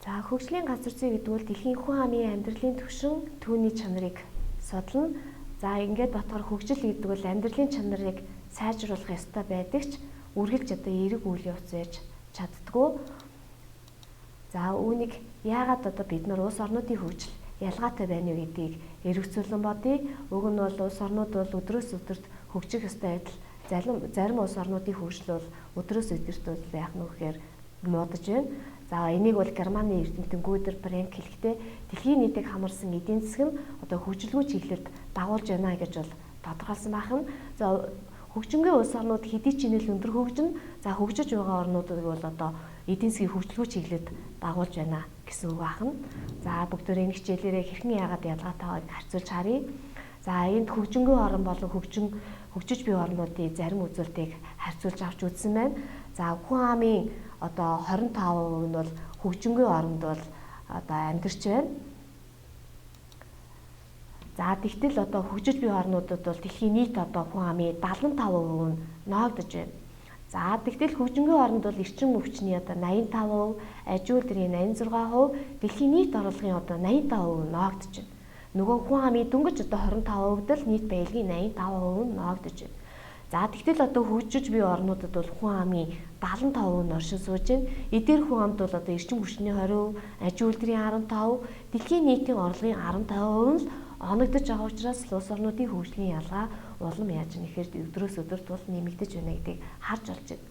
За хөгжлийн газар зүй гэдэг бол дэлхийн хүн амын амьдралын түвшин түүний чанарыг судлана. За ингээд батгаар хөгжил гэдэг бол амьдралын чанарыг сайжруулах ёстой байдаг ч үргэлж одоо эерэг үйл явц байж чаддгүй. За үүнийг яагаад одоо бид нар улс орнуудын хөгжил ялгаатай байна вэ гэдгийг эргэцүүлэн бодъё. Уг нь бол улс орнууд бол өдрөөс өдөрт хөгжих ёстой адил зарим улс орнуудын хөгжил бол өдрөөс өдөрт яах нь вэхээр муудаж байна. За энийг бол Германы эрдэмтэн Гүдер Бранк хэлэхдээ дэлхийн нийтийг хамарсан эдийн засаг нь одоо хөгжилгүй чиглэлд дагуулж байна гэж бол тодорхойлсон байна. За хөгжингүй улс орнууд хэдий ч нэл өндөр хөгжин, за хөгжиж байгаа орнуудыг бол одоо эдийн засгийн хөгжилгүй чиглэлд дагуулж байна гэсэн үг байна. За бүгдөө энэ хичээлээрээ хэрхэн яагаад ялгаатайг харьцуулж харъя. За энд хөгжингүй орн болон хөгжиж буй орнуудын зарим үзүүлэлтийг харьцуулж авч үзсэн байна. За хүн амын одоо 25% нь бол хөгжингүй оронд бол одоо амьдарч байна. За тэгтэл одоо хөгжиж буй орнуудад бол дэлхийн нийт одоо хүн амын 75% нь ноогдож байна. За тэгтэл хөгжингүй оронд бол эрчим өвчний одоо 85%, аж үйлдвэрийн 86%, дэлхийн нийт орлогын одоо 85% ноогдож байна. Нөгөө хүн амын дөнгөж одоо 25%-д л нийт баялагын 85% нь ноогдож байна. За тэгтэл одоо хөгжиж буй орнуудад бол хүн амын 75% нь оршин сууж байна. Эдгээр хүн амд бол одоо эрчим хүчний 20%, аж үйлдвэрийн 15%, дэлхийн нийтийн орлогын 15% нь оногдож байгаа учраас улс орнуудын хөгжлийн ялгаа улам яаж нэхэр өдрөөс өдөрт бол нэмэгдэж байна гэдгийг харж болж байна.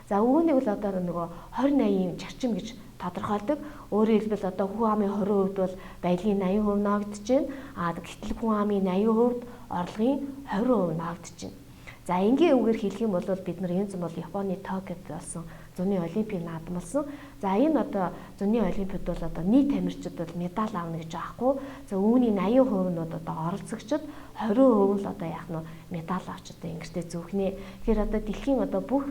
За үүнийг бол одоо нөгөө 20-80-ийн зарчим гэж тодорхойлдог. Өөрөөр хэлбэл одоо хүн амын 20% бол баялагын 80% ноогдож байна. Гэтэл хүн амын 80%-д орлогын 20% ноогдож байна. За энгийн үгээр хэлэх юм бол бид нар энэ зам бол Японы Токиод болсон зуны олимпийн наадам болсон. За энэ одоо зуны олимпиад бол одоо нийт тамирчид бол медаль авна гэж аахгүй. За үүний 80% нь одоо оролцогчид, 20% нь одоо яах нь медаль авч одоо ингэртэй зүгнэ. Тэгэхээр одоо дэлхийн одоо бүх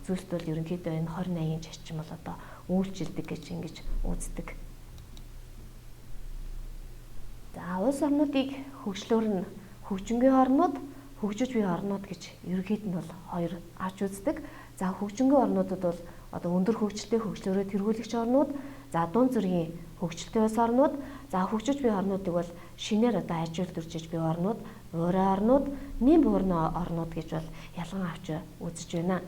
зүйлс бол ерөнхийдөө энэ 20-80-ийн зарчим бол одоо үйлчилдэг гэж ингэж үздэг. За улс орнуудыг хөгжлөөр нь хөгжингүй орнууд, хөгжиж буй орнууд гэж ерөнхийд нь бол хоёр авч үздэг. За хөгжингүй орнуудад бол одоо өндөр хөгжилтэй хөгжлөөрөө тэргүүлэгч орнууд, за дунд зүргийн хөгжилтэй улс орнууд, за хөгжиж буй орнуудыг бол шинээр одоо аж үйлдвэржиж буй орнууд, уурай орнууд, нэм буурны орнууд гэж бол ялган авч үзэж байна.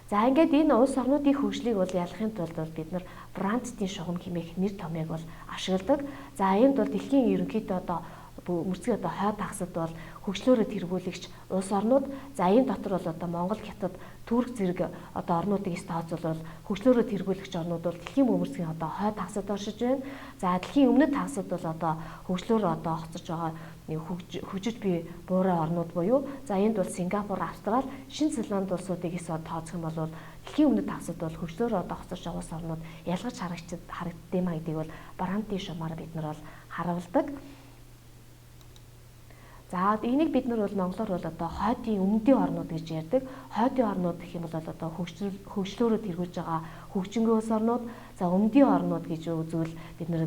За ингээд энэ улс орнуудын хөгжлийг бол ялахын тулд бол бид нар Брандтын шугам хэмээх нэр томьёог бол ашигладаг. За энд бол дэлхийн ерөнхийдөө одоо мөрцгийн одоо хойд хагасд бол хөгжлөөрөө тэргүүлэгч улс орнууд, за энэ дотор бол одоо Монгол, Хятад, Түрк зэрэг одоо орнуудыг тооцоолол хөгжлөөрөө тэргүүлэгч орнууд бол дэлхийн бөмбөрцгийн одоо хойд хагасд оршиж байна. За дэлхийн өмнөд хагасд бол одоо хөгжлөөрөө одоо огцож байгаа хөгжиж буй буурай орнууд буюу за энд бол Сингапур, Австрали, Шинэ Зеланд улсуудыг тооцох юм бол дэлхийн өмнөд хагасд бол хөгжлөөрөө одоо огцож байгаа улс орнууд ялгаж харагддığıма гэдгийг бол Брандтын шугамаар бид нар бол харуулдаг. За энийг бид нар бол монголоор бол одоо хойдын өмнөдийн орнууд гэж ярьдаг. Хойдын орнууд гэх юм бол одоо хөгжлөөрөө тэргүүлж байгаа хөгжингүй улс орнууд, за өмнөдийн орнууд гэж үзвэл бид нар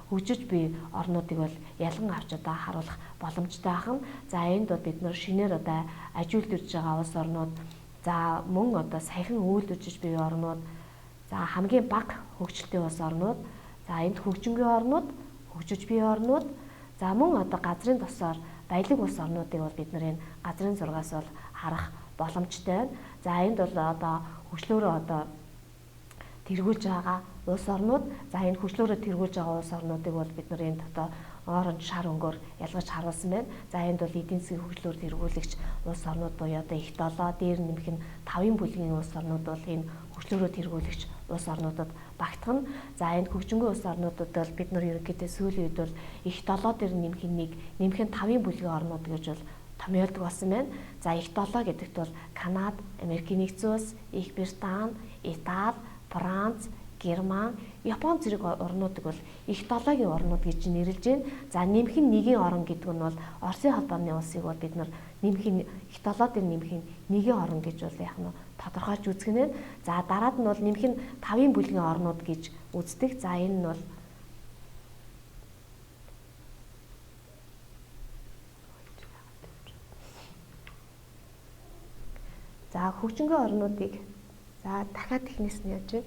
хөгжиж буй орнуудыг бол ялган авч одоо харуулах боломжтой байна. За энд бол бид нар шинээр одоо аж үйлдвэрж байгаа улс орнууд, за мөн одоо саяхан үйлдвэржиж буй орнууд, за хамгийн бага хөгжилтэй улс орнууд, за энд хөгжингүй орнууд, хөгжиж буй орнууд, за мөн одоо газрын тосоор баялаг улс орнуудыг бол бид нар энэ газрын зургаас бол харах боломжтой байна. За энд бол одоо хөгжлөөрөө одоо тэргүүлж байгаа улс орнууд, за энэ хөгжлөөрөө тэргүүлж байгаа улс орнуудыг бол бид нар энд одоо оранж шар өнгөөр ялгаж харуулсан байна. За энд бол эдийн засгийн хөгжлөөр тэргүүлэгч улс орнууд буюу одоо их 7 дээр нэмэх нь 5-ын бүлгийн улс орнууд бол энэ хөгжлөөрөө тэргүүлэгч улс орнуудад багтана. За энэ хөгжингүй улс орнуудад бол бид нар ерөнхийдөө сүүлийн үед бол их 7 дээр нэмэх нь 5-ын бүлгийн орнууд гэж бол томьёолдог болсон байна. За их 7 гэдэгт бол Канада, Америкийн нэгдсэн улс, Их Британи, Итали, Франц, Герман, Япон зэрэг орнуудыг бол их 7-гийн орнууд гэж нэрлэж байна. За нэмэх нь 1-ийн орн гэдэг нь бол Оросын холбооны улсыг бол бид нар нэмэх нь их 7 дээр нэмэх нь 1-ийн орн гэж бол яах нь тодорхойлж үзэх нь. За дараад нь бол нэмэх нь 5-ын бүлгийн орнууд гэж үздэг. За энэ нь бол за хөгжингүй орнуудыг за дахиад технээс нь яаж вэ?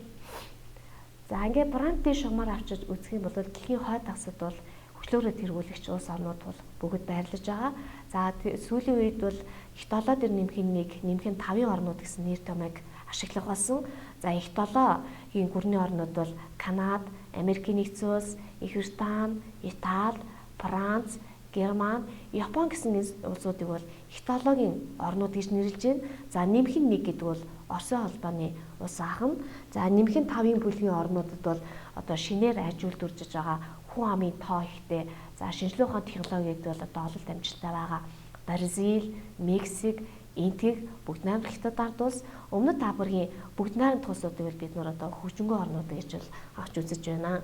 За ингээд Брантын шугамаар авчиж үзэх юм бол дэлхийн хойд тагсад бол хөчлөөрөө тэргүүлэгч улс орнууд бол бүгд байрлаж байгаа. За сүүлийн үед бол их долоо дээр нэмэх нь 5 орнууд гэсэн нэр томьёог ашиглах болсон. За их долоогийн гүрний орнууд бол Канада, Америкийн нэгдсэн улс, Их Британи, Итали, Франц, Герман, Япон гэсэн улсуудыг бол их долоогийн орнууд гэж нэрлэж байна. За нэмэх нь 1 гэдэг бол Оросын холбооны улс ахна. За нэмэх нь 5-ын бүлгийн орнуудад бол одоо шинээр ажилуулж байгаа хүн амын тоо ихтэй. За шинжилгээ ухааны технологид бол одоо ололт амжилттай байгаа. Бразил, Мексик, Индийг, Бүгд найрамдах Хятад ард улс, Өмнөд Африкийн Бүгд найрамдах улсуудыг бол бид нар одоо хөгжингөө орнууд гэж бол авч үзэж байна.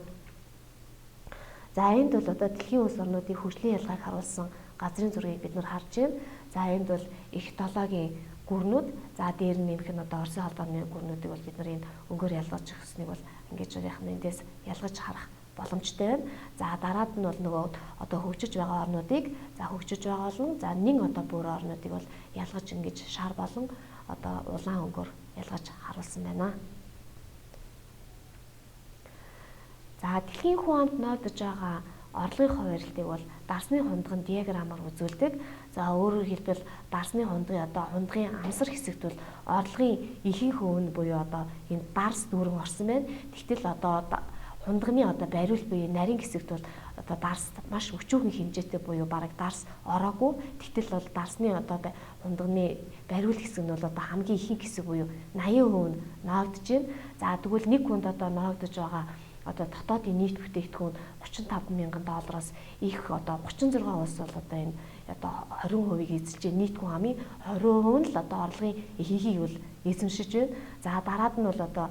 За энд бол одоо дэлхийн улс орнуудын хөгжлийн ялгааг харуулсан газрын зургийг бид нар харж байна. За энд бол их долоогийн гүрнүүд, за дээр нь нэмэх нь одоо Оросын холбооны гүрнүүдийг бол бид нар энэ өнгөөр ялгаж өгснэг бол ингэж яах нь эндээс ялгаж харах боломжтой байна. За дараад нь бол нөгөө одоо хөгжиж байгаа орнуудыг хөгжиж байгаа болон за нэг одоо бүр орнуудыг бол ялгаж ингэж шар болон одоо улаан өнгөөр ялгаж харуулсан байна. За дэлхийн хүн амд ноогдож байгаа орлогын хуваарилтыг бол дарсны хундгын диаграмаар үзүүлдэг. За өөрөөр хэлбэл дарсны хундгын одоо хундгын амсар хэсэгт бол орлогын ихэнх өвн буюу одоо энэ дарс дүүрэн орсон байна. Тэгтэл одоо хундганы одоо бариулт буюу нарийн хэсэгт бол одоо дарс маш өчүүхэн хэмжээтэй буюу бараг дарс ороогүй. Тэгтэл бол дарсны одоо хундганы бариулт хэсэг нь бол одоо хамгийн ихэнх хэсэг буюу 80% нь ноогдож байна. За тэгвэл нэг хүнд одоо ноогдож байгаа одоо дотоодын нийт бүтээгдэхүүн $35,000 их одоо 36 улс бол одоо энэ одоо 20%-ийг эзэлж байна. Нийт хүн амын 20% нь л одоо орлогын ихийг бол эзэмшиж байна. За дараад нь бол одоо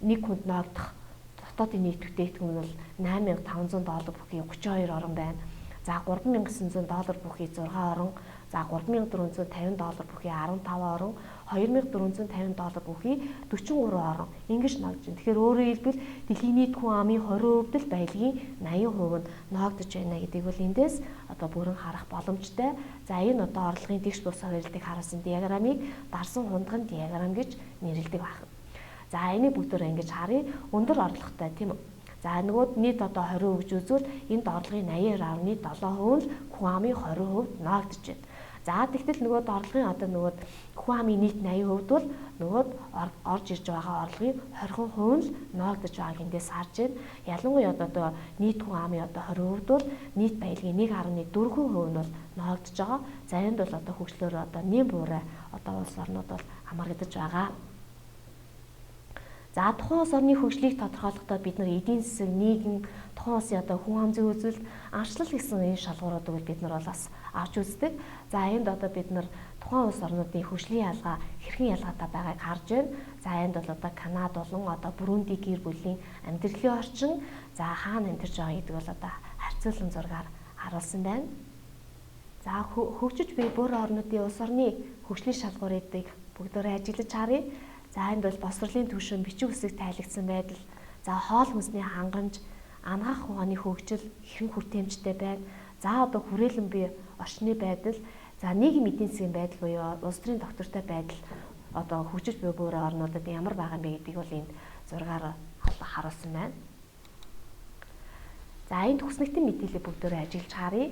нэг хүнд ноогдох дотоодын нийт бүтээгдэхүүн бол $8,500 бүхий 32 орн байна. За $3,900 бүхий 6 орн, за $3,450 бүхий 15 орн, $2,450 бүхий 43 орн ингэж ноогдож байна. Тэгэхээр өөрөөр хэлбэл дэлхийн нийт хүн амын 20% л баялагын 80% нь ноогдож байна гэдгийг бол эндээс одоо бүрэн харах боломжтой. За энэ одоо орлогын тэгш бус хуваарилтыг харуулсан диаграмыг дарсан хундгын диаграм гэж нэрлэдэг байна. За энийг бүгдөө ингэж харъя. Өндөр орлоготой тийм үү? За нөгөөд нийт одоо 20% гэж үзвэл энд орлогын 80.7% нь хүн амын 20% ноогдож байна. За тэгтэл нөгөөд орлогын одоо нөгөөд хүн амын нийт 80% бол нөгөөд орж ирж байгаа орлогын 20% нь ноогдож байгааг эндээс харж байна. Ялангуяа одоо нийт хүн амын одоо 20% бол нийт баялагын 1.4% нь бол ноогдож байгаа. За энд бол одоо хөгжлөөр одоо нэм буурай одоо улс орнууд бол хамрагдаж байгаа. За тухайн улс орны хөгжлийг тодорхойлохдоо бид нар эдийн засаг, нийгэм, тухайн улсын одоо хүн ам зүйн үзүүлэлт, анхчлал гэсэн энэ шалгууруудыг бид нар бол бас авч үздэг. За энд одоо бид нар тухайн улс орнуудын хөгжлийн ялгаа хэрхэн ялгаатай байгааг харж байна. За энд бол одоо Канада болон одоо Бурунди гэр бүлийн амьдралын орчин, за хаана амьдарч байгаа гэдэг бол одоо харьцуулан зургаар харуулсан байна. За хөгжиж буй бүр орнуудын улс орны хөгжлийн шалгууруудыг бүгдээрээ ажиглаж харъя. За энд бол босрлын түвшин, бичиг үсэг тайлагдсан байдал, за хоол хүнсний хангамж, анагаах ухааны хөгжил хэрхэн хүртээмжтэй байна. За одоо хүрээлэн бие орчны байдал, за нийгэм эдийн засгийн байдал буюу улс төрийн доктортой байдал одоо хөгжиж буй бүр орнуудад ямар байгаа юм бэ гэдгийг бол энд зургаар харуулсан байна. За энд хүснэгтэн мэдээлэл бүгдээрээ ажиглаж харъя.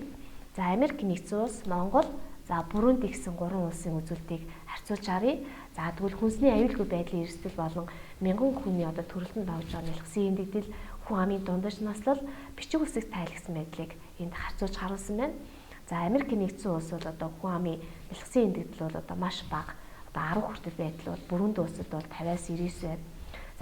За Америк нэгдсэн улс, Монгол, за Бурунди гэсэн 3 улсын үзүүлэлтийг харьцуулж харъя. За тэгвэл хүнсний аюулгүй байдлын эрсдэл болон мянган хүний одоо төрөлтөнд орж байгаа нэлгсэн эндэгдэл, хүн амын дундаж наслал, бичиг үсэг тайлгсан байдлыг энд харьцуулж харуулсан байна. За Америк нэгдсэн улс бол одоо хүн амын нэлгсэн эндэгдэл бол одоо маш бага. Одоо 10 хүртэл байдал бол Бурунди улсад бол 50-аас 99 байна.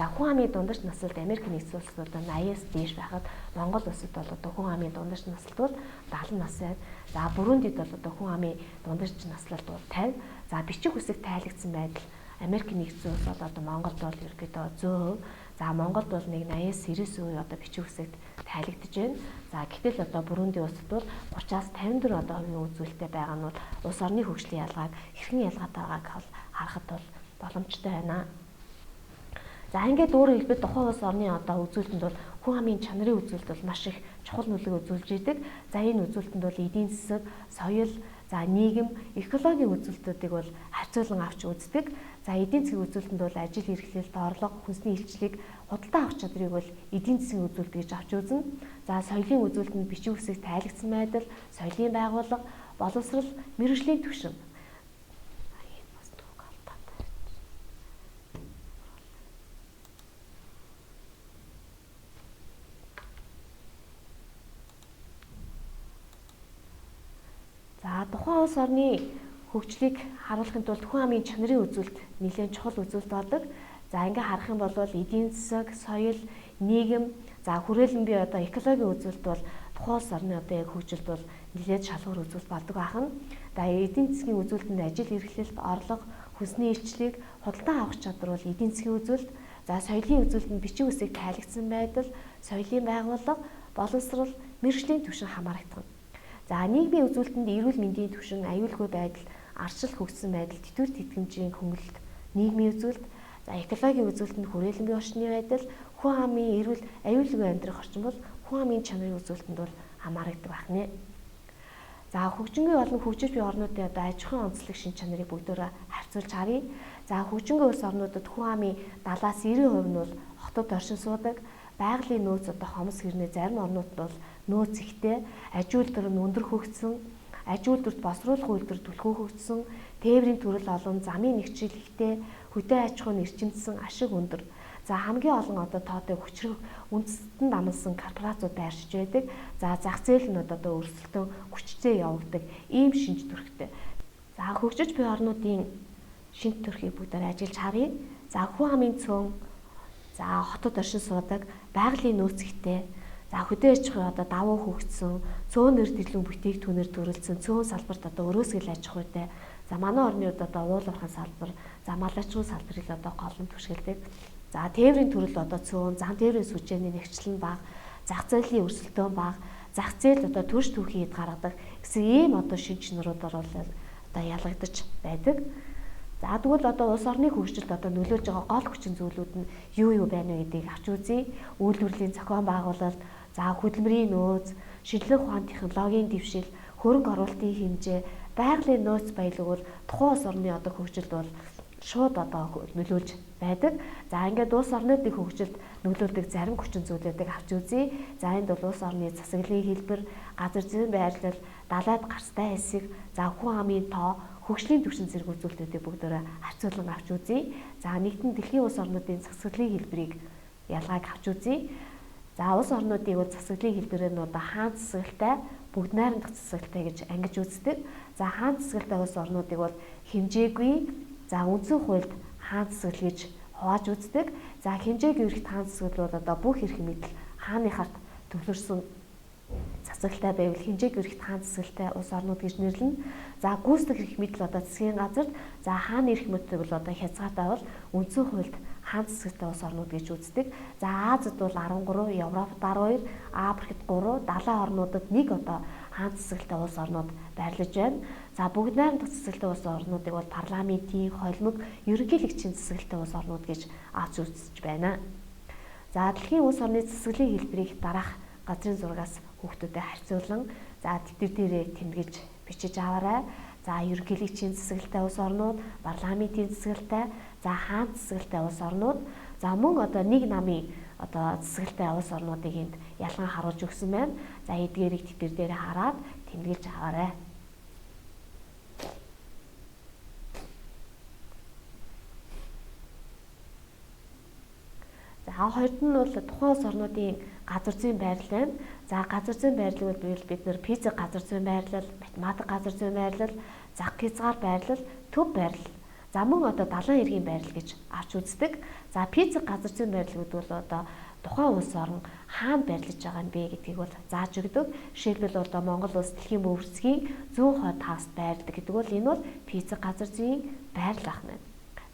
За хүн амын дундаж наслалт Америк нэгдсэн улсад одоо 80-аас дээш байхад Монгол улсад бол одоо хүн амын дундаж наслалт бол 70 нас байна. За Бурундид бол одоо хүн амын дундаж наслалт бол 50. За бичиг үсэг тайлагдсан байдал Америк нэгдсэн улс бол одоо Монголд бол ерөөдөө 100%. За Монголд бол нэг 80-аас 99% одоо бичиг үсэгт тайлагдж байна. За гэтэл одоо Бурунди улсад бол 30-аас 54 одоо хувийн үзүүлэлттэй байгаа нь бол улс орны хөгжлийн ялгааг хэрхэн ялгаатай байгааг харахад бол боломжтой байна. За ингээд өөрөөр хэлбэл тухайн улс орны одоо үзүүлэлтэнд бол хүн амын чанарын үзүүлэлт бол маш их чухал нөлөө үзүүлж идэг. За энэ үзүүлэлтэнд бол эдийн засаг, соёл, За нийгэм, экологийн үзүүлэлтүүдийг бол харьцуулан авч үздэг. За эдийн засгийн үзүүлэлтэнд бол ажил эрхлэлт, орлого, хүнсний илчлэг, худалдаа авах чадрыг бол эдийн засгийн үзүүлэлт гэж авч үзнэ. За соёлын үзүүлэлтэнд бичиг үсэг тайлгдсан байдал, соёлын байгууллага, боловсрол, мэргэжлийн түвшин. За тухайн улс орны хөгжлийг харуулахын тулд хүн амын чанарын үзүүлэлт нэлээд чухал үзүүлэлт болдог. За ингээ харах юм бол эдийн засаг, соёл, нийгэм, за хүрээлэн бие одоо экологийн үзүүлэлт бол тухайн улс орны одоо яг хөгжилд бол нэлээд шалгуур үзүүлэлт болдог байна. За эдийн засгийн үзүүлэлтэнд ажил эрхлэлт, орлого, хүнсний илчлэг, худалдаа авах чадвар бол эдийн засгийн үзүүлэлт. За соёлын үзүүлэлтэнд бичиг үсэг тайлгдсан байдал, соёлын байгууллага, боловсрол, мэргэжлийн түвшин хамаардаг. За нийгмийн үзүүлэлтэнд эрүүл мэндийн түвшин, аюулгүй байдал, арчил хөгжсөн байдал, тэтгэврт тэтгэмжийн хөнгөлөлт, нийгмийн үзүүлэлт. За экологийн үзүүлэлтэнд хүрээлэн бие орчны байдал, хүн амын эрүүл, аюулгүй амьдрах орчин бол хүн амын чанарын үзүүлэлтэнд бол хамаардаг байна. За хөгжингүй болон хөгжиж буй орнуудын одоо аж ахуйн онцлог шин чанарыг бүгдөө харьцуулж харъя. За хөгжингүй улс орнуудад хүн амын 70-90% нь бол хотод оршин суудаг. Байгалийн нөөц одоо хомс хэрнээ зарим орнуудад бол нөөц ихтэй, аж үйлдвэр нь өндөр хөгжсөн, аж үйлдвэрт босруулах үйлдвэр түлхүү хөгжсөн, тээврийн төрөл олон, замын нэгжил ихтэй, хөдөө аж ахуй нь эрчимдсэн, ашиг өндөр. За хамгийн олон одоо тоотой хүчрэг үндэстэн амлсан корпорациуд байршиж байдаг. За зах зээл нь одоо өрсөлдөөн хүчтэй явагддаг ийм шинж төрхтэй. За хөгжиж буй орнуудын шинж төрхийг бүгдээр ажиллаж харъя. За хүн амын цөөн, за хотод оршин суудаг, байгалийн нөөц ихтэй. За хөдөө аж ахуй одоо давуу хөгжсөн, цөөнөр дэлгүүн бүтээгдэхүүнээр төрөлдсөн, цөөн салбарт одоо өрөөсгөл аж ахуйтай. За манай орны одоо уул уурхайн салбар, за мал аж ахуйн салбарыг одоо голлон түшгэлдэг. За тээврийн төрөл одоо цөөн, зам тээврийн сүлжээний нэгчлэн бага, зах зээлийн өрсөлдөөн бага, зах зээл одоо төрш түүхийд гаргадаг гэсэн ийм одоо шин чанаруудаар бол одоо ялгагдаж байдаг. За тэгвэл одоо улс орны хөгжилд одоо нөлөөлж байгаа гол хүчин зүйлүүд нь юу байна вэ гэдгийг авч үзье. Үйлдвэрлэлийн зохион байгуулалт, за хөдөлмөрийн нөөц, шинжлэх ухааны технологийн дэвшил, хөрөнгө оруулалтын хэмжээ, байгалийн нөөц баялаг бол тухайн улс орны одоо хөгжилд бол шууд одоо нөлөөлж байдаг. За ингээд улс орнуудын хөгжилд нөлөөлдөг зарим хүчин зүйлүүдийг авч үзье. За энд бол улс орны засаглалын хэлбэр, газар зүйн байрлал, далайд гарцтай хэсэг, за хүн амын тоо, хөгжлийн түвшин зэрэг үзүүлэлтүүдийг бүгдээрээ харьцуулан авч үзье. За нэгдэн дэлхийн улс орнуудын засаглалын хэлбэрийг ялгааг авч үзье. За улс орнуудыг бол засаглалын хэлбэрээр нь одоо хаан засаглалтай, бүгд найрамдах засаглалтай гэж ангиж үздэг. За хаан засаглалтай улс орнуудыг бол хэмжээгүй, за үндсэн хуульд хаан засаглал гэж хувааж үздэг. За хэмжээгүй эрхт хаан засаглал бол одоо бүх эрх мэдэл хааны харт төвлөрсөн засаглалтай байвал хэмжээгүй эрхт хаан засаглалтай улс орнууд гэж нэрлэнэ. За гүйцэтгэх эрх мэдэл одоо засгийн газарт, за хааны эрх мэдэл бол одоо хязгаартай бол үндсэн хуульд хаан засаглалтай улс орнууд гэж үздэг. За Азид бол 13, Европт 12, Африкт 3, далайн орнуудад 1 одоо хаан засаглалтай улс орнууд байрлаж байна. За бүгд найрамдах засаглалтай улс орнуудыг бол парламентийн, холимог, ерөнхийлөгчийн засаглалтай улс орнууд гэж авч үзэж байна. За дэлхийн улс орны засаглалын хэлбэрийг дараах газрын зургаас хүүхдүүдэд харьцуулан за тэтгэр дээрээ тэмдэглэж бичиж аваарай. За ерөнхийлөгчийн засаглалтай улс орнууд, парламентийн засаглалтай, за хаан засаглалтай улс орнууд, за мөн одоо нэг намын одоо засаглалтай улс орнуудыг энд ялгаан харуулж өгсөн байна. За эдгээрийг тэтгэр дээрээ хараад тэмдэглэж аваарай. За хоёрд нь бол тухайн улс орнуудын газар зүйн байрлал байна. За газар зүйн байрлал бол бид нэр физик газар зүйн байрлал, математик газар зүйн байрлал, зах хязгаар байрлал, төв байрлал. За мөн одоо далайн эргийн байрлал гэж авч үздэг. За физик газар зүйн байрлалууд бол одоо тухайн улс орн хаана байрлаж байгаа юм бэ гэдгийг бол зааж өгдөг. Жишээлбэл одоо Монгол улс дэлхийн бөөврсгийн зүүн хойд хагас байрладаг гэдэг бол энэ бол физик газар зүйн байрлал байна.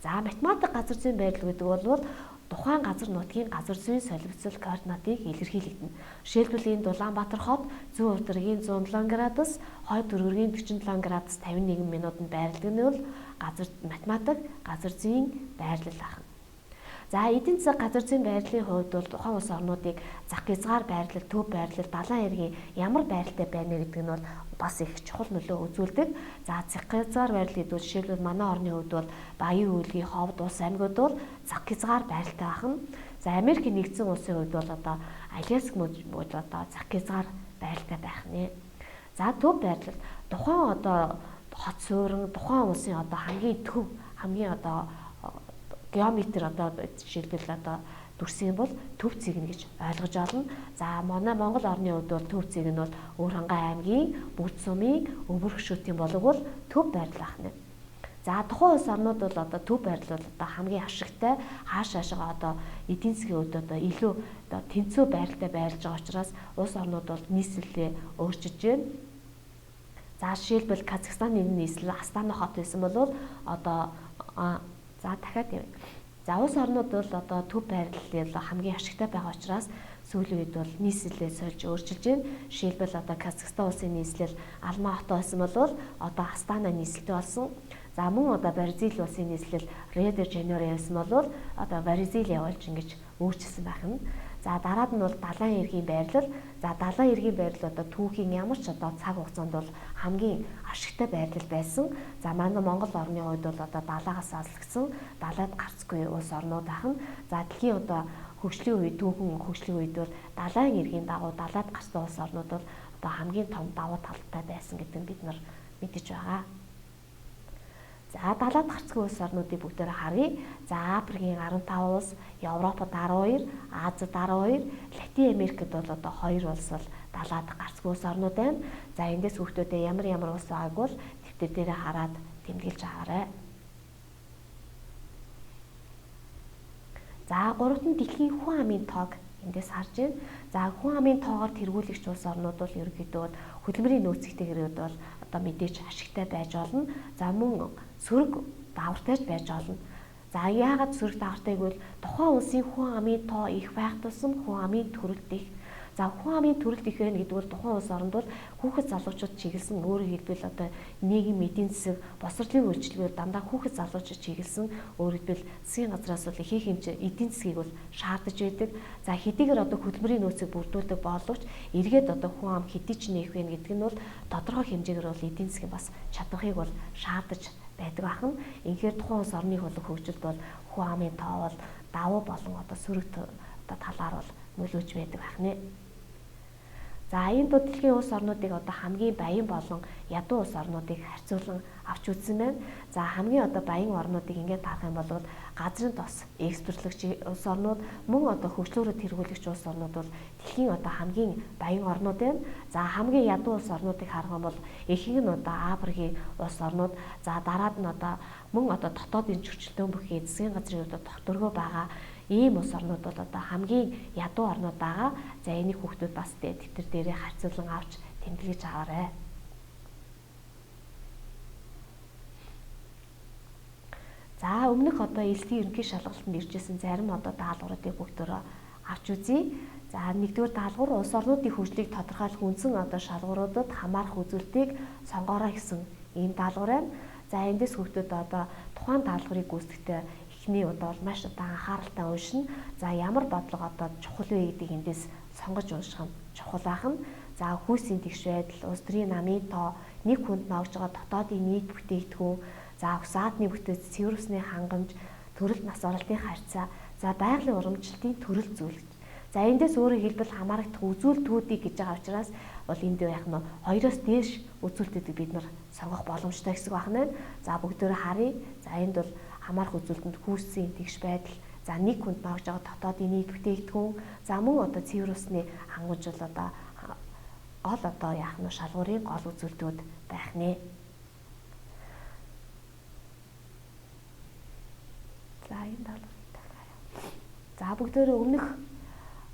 За математик газар зүйн байрлал гэдэг бол тухайн газар нутгийн газар зүйн солилцол координатыг илэрхийлэгдэнэ. Жишээлбэл энэ Улаанбаатар хот зүүн урдгийн 107 градус, хойд өргөргийн 47 градус 51 минутанд байрладаг нь бол математик газар зүйн байрлал байна. За эдийн засаг газар зүйн байрлалын хувьд бол тухайн улс орнуудыг зах хязгаар байрлал, төв байрлал, далайн эргийн ямар байралтай байна гэдэг нь бол бас их чухал нөлөө үзүүлдэг. За зах хязгаар байрлал гэдэг жишээлбэл манай орны хувьд бол Баян Үйлгийн Ховд улс аймагуд бол зах хязгаар байралтай байна. За Америк нэгдсэн улсын хувьд бол одоо Аляск мужид одоо зах хязгаар байралтай байх нэ. За төв байрлал тухайн одоо хот суурин тухайн улсын одоо хамгийн төв хамгийн одоо геометр одоо жишээлбэл одоо дүрсийн бол төв цэгнэ гэж ойлгож олно. За манай Монгол орны хувьд бол төв цэг нь бол Өвөрхангай аймгийн Бүрд сумын Өвөр хөшөөтийн болог бол төв байрлал ахна. За тухайн улс орнууд бол одоо төв байрлал одоо хамгийн ашигтай хаашаашаа одоо эдийн засгийн хувьд одоо илүү одоо тэнцүү байралтай байрлаж байгаа учраас улс орнууд бол нийслэлээ өөрчилж байна. За жишээлбэл Казахстаны нийслэл Астана хот байсан бол одоо за дахиад юм. За улс орнууд бол одоо төв байрлалын хамгийн ашигтай байгаа учраас сүүлийн үед бол нийслэлээ сольж өөрчилж байна. Жишээлбэл одоо Казахстан улсын нийслэл Алма хот байсан бол одоо Астана нийслэлтэй болсон. За мөн одоо Бразил улсын нийслэл Рио де Жанейро байсан бол одоо Бразил явуулж ингэж өөрчилсөн байх нь. За дараад нь бол далайн эргийн байрлал. За далайн эргийн байрлал одоо түүхийн ямар ч одоо цаг хугацаанд бол хамгийн ашигтай байрлал байсан. За манай Монгол орны хувьд бол одоо далаагаас алслагдсан далайд гарцгүй улс орнууд ахна. За дэлхийн одоо хөгжлийн үед түүхэн хөгжлийн үед бол далайн эргийн дагуу далайд гарсан улс орнууд бол одоо хамгийн том давуу талтай байсан гэдэг нь бид нар мэдэж байгаа. За далайд гарцгүй улс орнуудыг бүгдээр харъя. За Африкийн 15 улс, Европод 12, Азид 12, Латин Америкт бол одоо 2 улс бол далайд гарцгүй улс орнууд байна. За эндээс хүүхдүүдээ ямар улс байгааг бол дэвтэр дээрээ хараад тэмдэглэж аваарай. За гуравт нь дэлхийн хүн амын тоог эндээс харж байна. За хүн амын тоогоор тэргүүлэгч улс орнууд бол ерөнхийдөө хөдөлмөрийн нөөцтэй бол одоо мэдээж ашигтай байж болно. За мөн сөрөг давартай байж болно. За яагаад сөрөг давартай гэвэл тухайн улсын хүн амын тоо их байх тусам хүн амын төрөлт их. За хүн амын төрөлт их байна гэдэг бол тухайн улс оронд бол хүүхэд залуучууд чиглэсэн өөрөөр хэлбэл одоо нийгэм эдийн засаг босрлын үйлчлэгээр дандаа хүүхэд залуучууд чиглэсэн өөрөөр хэлбэл засгийн газраас бол ихэнх хэмжээ эдийн засгийг бол шаардаж байдаг. За хэдийгээр одоо хөдөлмөрийн нөөцийг бүрдүүлдэг боловч эргээд одоо хүн ам хэдий ч нээх вэ гэдэг нь бол тодорхой хэмжээгээр бол эдийн засгийн бас чадварыг бол шаардаж байдаг ахна. Инхээр тухайн улс орны хөгжилд бол хүн амын тоо бол давуу болон одоо сөрөг одоо талаар бол нөлөөж байдаг ахна. За энэ дэлхийн улс орнуудыг одоо хамгийн баян болон ядуу улс орнуудыг харьцуулан авч үзсэн байна. За хамгийн одоо баян орнуудыг ингээд харах юм бол газрын тос экспортлогч улс орнууд мөн одоо хөгжлөөрөө тэргүүлэгч улс орнууд бол дэлхийн одоо хамгийн баян орнууд байна. За хамгийн ядуу улс орнуудыг харах юм бол ихэнх нь одоо Африкийн улс орнууд, за дараад нь одоо мөн одоо дотоодын зөрчилдөөн бүхий засгийн газрын одоо тогтворгоо байгаа ийм улс орнууд бол одоо хамгийн ядуу орнууд байгаа. За энийг хүүхдүүд бас дэвтэр дээрээ харьцуулан авч тэмдэглэж аваарай. За өмнөх одоо элсгийн ерөнхий шалгалтанд иржсэн зарим одоо даалгавруудыг бүгдөө авч үзье. За нэгдүгээр даалгавар улс орнуудын хөгжлийг тодорхойлох үндсэн одоо шалгууруудад хамаарах үзүүлэлтийг сонгоорой гэсэн ийм даалгавар байна. За эндээс хүүхдүүд одоо тухайн даалгаврыг гүйцэтгэхдээ эхний удаа бол маш одоо анхааралтай уншина. За ямар бодлого одоо чухал вэ гэдгийг эндээс сонгож унших нь чухал байна. За хүйсийн тэгш байдал, улс төрийн намын тоо, нэг хүнд ногж байгаа дотоодын нийт бүтээгдэхүүн, за угсаатны бүтэц, цэвэр усны хангамж, төрөлт нас оролтын харьцаа, за байгалийн урамжилтын төрөл зүйлж. За эндээс өөрөөр хэлбэл хамаарагдах үзүүлэлтүүдийг гэж байгаа учраас бол энд яг нь хоёроос дээш үзүүлэлтүүдийг бид нар сонгох боломжтой гэсэн үг байна. За бүгдөө харъя. За энд бол хамаарах үзүүлэлтэнд хүйсийн тэгш байдал, за нэг хүнд ногж байгаа дотоодын нийт бүтээгдэхүүн, за мөн одоо цэвэр усны хангамж бол одоо гол одоо яах нь шалгуурын гол үзүүлэлтүүд байх нэ. За энэ даалгавар. За бүгдөө өмнөх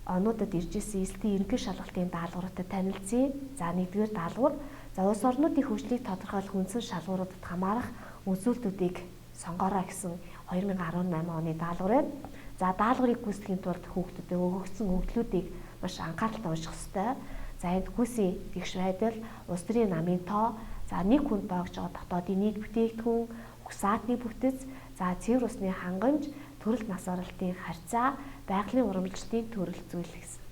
онуудад иржсэн элсгийн ерөнхий шалгалтын даалгавруудад танилцъя. За нэгдүгээр даалгавар, за улс орнуудын хөгжлийг тодорхойлох үндсэн шалгууруудад хамаарах үзүүлэлтүүдийг сонгоорой гэсэн 2018 оны даалгавар байна. За даалгаврыг гүйцэтгэхийн тулд хүүхдүүдэд өгөгдсөн өгөгдлүүдийг маш анхааралтай унших ёстой. За энд хүйсийн тэгш байдал, улс төрийн намын тоо, за нэг хүнд боогж байгаа дотоодын нийт бүтээгдэхүүн, угсаатны бүтэц, за цэвэр усны хангамж, төрөл нас оролтын харьцаа, байгалийн урамжилтын төрөл зүйл гэсэн.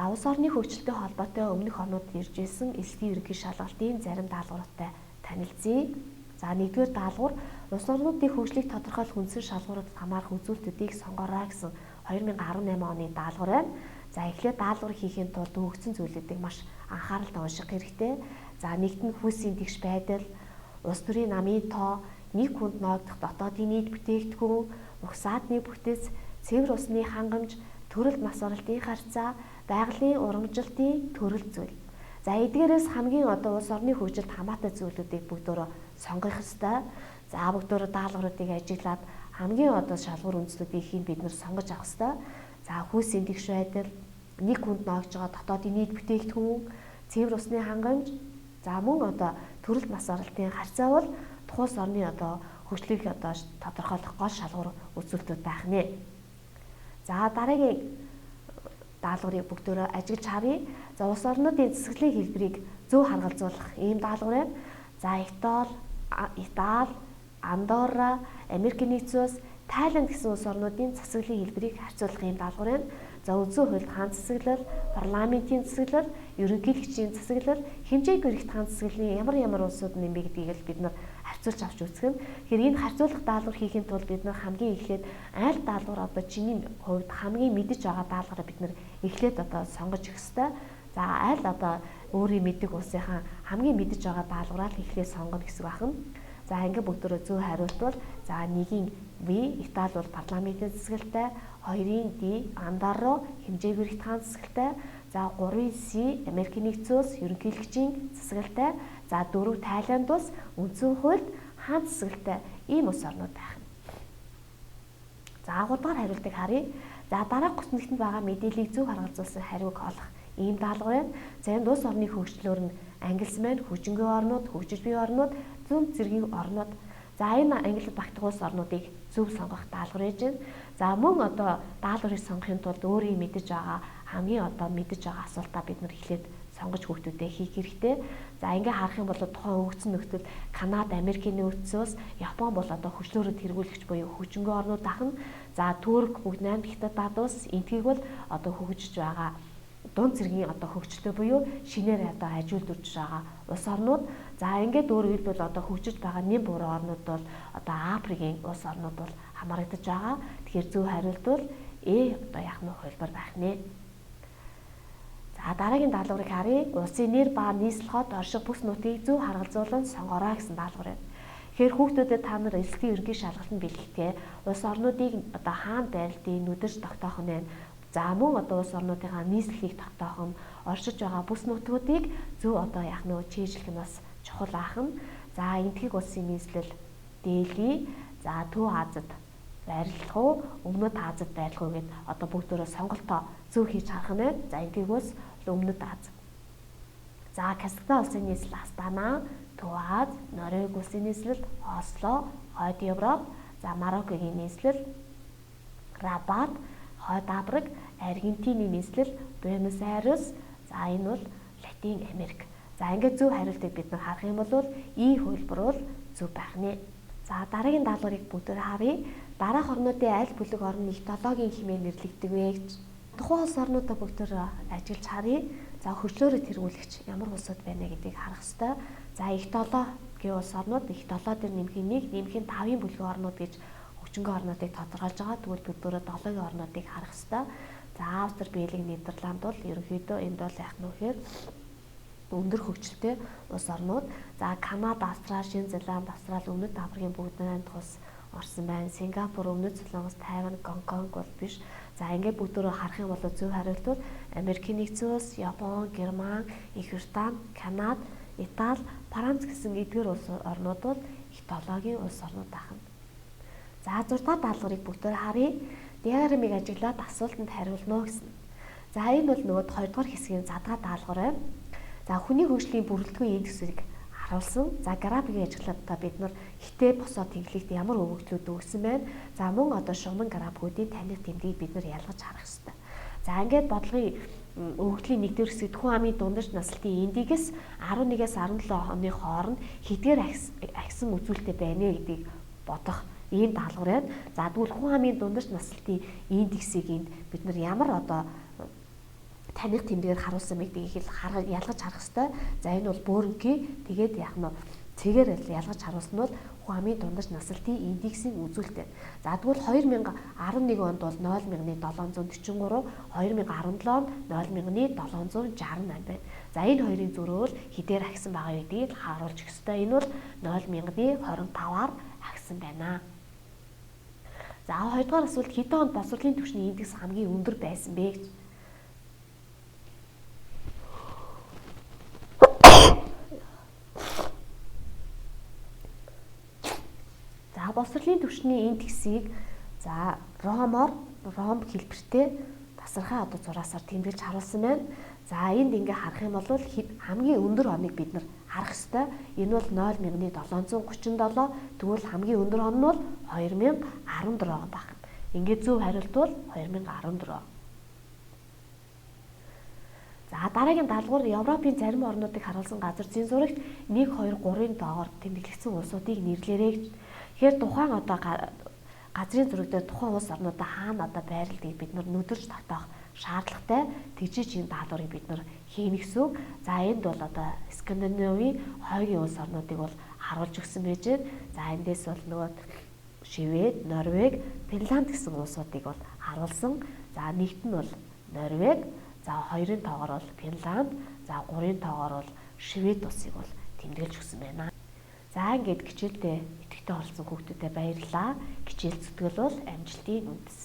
За улс орны хөгжилтэй холбоотой өмнөх орнуудад ирж ирсэн элсгийн ерөнхий шалгалтын зарим даалгавартай танилцъя. За нэгдүгээр даалгавар улс орнуудын хөгжлийг тодорхойлох үндсэн шалгууруудад хамаарах үзүүлэлтүүдийг сонгоорой гэсэн 2018 оны даалгавар байна. За эхлээд даалгавар хийхин тулд өгсөн зүйлүүдийг маш анхааралтай унших хэрэгтэй. За нэгт нь хүйсийн тэгш байдал, улс төрийн намын тоо, нэг хүнд ноогдох дотоодын нийт бүтээгдэхүүн, угсаадны бүтэц, цэвэр усны хангамж, төрөл нас оролтын харьцаа, байгалийн урамжилтын төрөл зүйл. За эдгээрээс хамгийн улс орны хөгжилд хамаатай зүйлүүдийг бүгдөө сонгох ёстой. За бүгдөө даалгавруудыг ажиглаад хамгийн шалгуур үндслүүдийг бид нар сонгож авах ёстой. За хүйсийн тэгш байдал, нэг хүнд ноогж байгаа дотоодын нийт бүтээгдэхүүн, цэвэр усны хангамж, за мөн төрөл нас оролтын харьцаа бол тухайн улс орны хөгжлийг тодорхойлох гол шалгуур үзүүлэлтүүд байх нэ. За дараагийн даалгаврыг бүгдөө ажиглаж харъя. За улс орнуудын засаглалын хэлбэрийг зөв харгалзуулах ийм даалгавар байна. За Итали, Андорра, Америкийн нэгдсэн улс, Тайланд гэсэн улс орнуудын засаглалын хэлбэрийг харьцуулах ийм даалгавар байна. За үндсэн хуульд хаан засаглал, парламентын засаглал, ерөнхийлөгчийн засаглал, хэмжээгүй эрхт хаан засаглалын ямар улсууд нэмэ гэдгийг л бид нар харьцуулж авч үзэх нь. Тэгэхээр энэ харьцуулах даалгавар хийхин тулд бид нар хамгийн эхлээд аль даалгавар чиний хувьд хамгийн мэдэж байгаа даалгавраа бид нар эхлээд сонгож өгөх ёстой. За аль өөрийн мэддэг улсынхаа хамгийн мэдэж байгаа даалгавраа л эхлээд сонгоно гэсэн байна. За ингээд бүгдөө зөв хариулт бол за 1-ийн В Итали бол парламентын засаглалтай, 2-ийн Д Андорра хэмжээгүй эрхт хаан засаглалтай, за 3-ийн С Америкийн нэгдсэн улс ерөнхийлөгчийн засаглалтай, за 4 Тайланд улс үндсэн хуульд хаан засаглалтай ийм улс орнууд байх. За 3 дахь хариултыг харъя. За дараах гүцэнэгтэнд байгаа мэдээллийг зөв харгалзуулсан хариуг олох ийм даалгавар байна. За энэ улс орны хөгжлөөр нь ангилсан, хөгжингүй орнууд, хөгжиж буй орнууд, зүүн зэргийн орнууд. За энэ англи багтах улс орнуудыг зөв сонгох даалгавар ээж байна. За мөн даалгаврыг сонгохын тулд өөрийн мэдэж байгаа хамгийн мэдэж байгаа асуултаа бид нар эхлээд сонгож хүүхдүүдэд хийх хэрэгтэй. За ингээ харах юм бол тухайн хөгжсөн нөхцөл Канада, Америкийн нэгдсэн улс, Япон бол хөгжлөөрөө тэргүүлэгч буюу хөгжингүй орнууд ахна. За Турк, бүгд 8 диктатад улс энтгийг бол хөгжиж байгаа дунд зэргийн хөгжөлтэй буюу шинээр ажилд үржиж байгаа улс орнууд. За ингээд өөрөөр хэлбэл хөгжиж байгаа нэм буруу орнууд бол Африкийн улс орнууд бол хамаарагдаж байгаа. Тэгэхээр зөв хариулт бол яах нь хөлбөр байх нэ. За дараагийн даалгаврыг харъя. Улсын нэр ба нийслэлхот орших бүс нутгийг зөв харгалзуулан сонгоорой гэсэн даалгавар байна. Тэгэхээр хүүхдүүдэд та нар элсгийн ерөнхий шалгалтанд бэлтгэхдээ улс орнуудыг хаан дайралтын нүдэрч тогтоох нь байна. За мөн улс орнуудынхаа нийслэлийг тогтоох нь, оршиж байгаа бүс нутгуудыг зөв яах нь чийжлэх нь бас чухал аах нь. За энтхийг улсын нийслэл Дели, за Төв Азад байрлах уу, Өмнөд Азад байрлах уу гэд бүгдөө сонголтоо зөв хийж харах нь байна. За энтхийг улс Өмнөд Аз. За Казахстан улсын нийслэл Астана, Төв Аз, Норвеги улсын нийслэл Осло, Хойд Европ, за Мароккогийн нийслэл Рабат, Хойд Африк, Аргентины нийслэл Буэнос Айрес. За энэ бол Латин Америк. За ингээд зөв хариултыг бид нар харах юм бол И хөлбөр бол зөв байх нэ. За дараагийн даалгаврыг бүгдээр харъя. Дараах орнуудын аль бүлэг орн этнологийн хэмээн нэрлэгддэг вэ? Тухайн улс орнуудаа бүгдээр ажиглаж харъя. За хөгжлөөрөө тэргүүлэгч ямар улсууд байна гэдгийг харах ёстой. За этнологийн улс орнууд этнолог дээр нэмхийн 1, нэмхийн 5-ын бүлгийн орнууд гэж хөгжингүй орнуудыг тодорхойлж байгаа. Тэгвэл бүгдөө 7-гийн орнуудыг харах ёстой. За Австри, Бельги, Нидерланд бол ерөнхийдөө энд бол яах нь вэхээр өндөр хөгжилтэй улс орнууд. За Канада, Австрали, Шинэ Зеланд, Австрали, Өмнөд Африкийн бүгд найрамдах улс орсон байна. Сингапур, Өмнөд Солонгос, Тайван, Гонконг бол биш. За ингээд бүгдөө харах юм бол зөв хариулт бол Америкийн нэгдсэн улс, Япон, Герман, Их Британи, Канада, Итали, Франц гэсэн эдгээр улс орнууд бол этнологийн улс орнууд байна. За 6 дахь даалгаврыг бүгдээр харъя. Диаграмыг ажиглаад асуултанд хариулна гэсэн. За энэ бол нөгөө 2 дугаар хэсгийн задгаа даалгавар байна. За хүний хөгжлийн бүрэлдэхүүн индексийг харах харуулсан. За графикийг ажиглахдаа бид нар хитэ босоо тэнхлэгт ямар өвөглүүд өгсөн байна. За мөн одоо шунан графикуудын таних тэмдгийг бид нар ялгаж харах ёстой. За ингээд бодлогын өвөгдлийн 1-р хэсэгт хүн амын дундаж наслалтын индекс 11-ээс 17 оны хооронд хэдгээр агсан үзүүлэлттэй байна вэ гэдгийг бодох ийм даалгавар байна. За тэгвэл хүн амын дундаж наслалтын индексийг энд бид нар ямар одоо таних тэмдгээр харуулсан гэдгийг ялгаж харах ёстой. За энэ бол бөөрнки тэгээд яг нь цэгээр ялгаж харуулсан нь бол хүн амын дундаж наслалтын индексийн үзүүлэлт байна. За тэгвэл 2011 онд бол 0,743, 2017 онд 0,768 байна. За энэ хоёрын зөрөө бол хэдээр агсан байгаа гэдгийг харуулж өгөх ёстой. Энэ бол 0,25-аар агсан байна. За хоёрдугаар асуулт хэдэн онд боловсролын түвшний индекс хамгийн өндөр байсан бэ гэж. За боловсролын түвшний индексийг за ромб хэлбэртэй тасархай одоо зураасаар тэмдэглэж харуулсан байна. За энд ингээ харах юм бол хамгийн өндөр оныг бид нар харах ёстой. Энэ бол 0,737. Тэгвэл хамгийн өндөр он нь бол 2014 он байна. Ингээд зөв хариулт бол 2014. За дараагийн даалгавар Европын зарим орнуудыг харуулсан газар зүйн зурагт 1, 2, 3-ын доогоор тэмдэглэгдсэн улсуудыг нэрлээрэй гэж. Тэгэхээр тухайн одоо газрын зураг дээр тухайн улс орнуудаа хаана одоо байрлалыг бид нар нүдэрч тогтоох шаардлагатай. Тэгжиж энэ даалгаврыг бид нар хийнэ гэсэн үг. За энд бол одоо Скандинавын хойгийн улс орнуудыг бол харуулж өгсөн байж байна. За эндээс бол нөгөө Швед, Норвег, Финланд гэсэн улсуудыг бол харуулсан. За нэгт нь бол Норвег, за 2-ын тоогоор бол Финланд, за 3-ын тоогоор бол Швед улсыг бол тэмдэглэж өгсөн байна. За ингээд хичээлдээ идэвхтэй оролцсон хүүхдүүдэд баярлалаа. Хичээл зүтгэл бол амжилтын үндэс.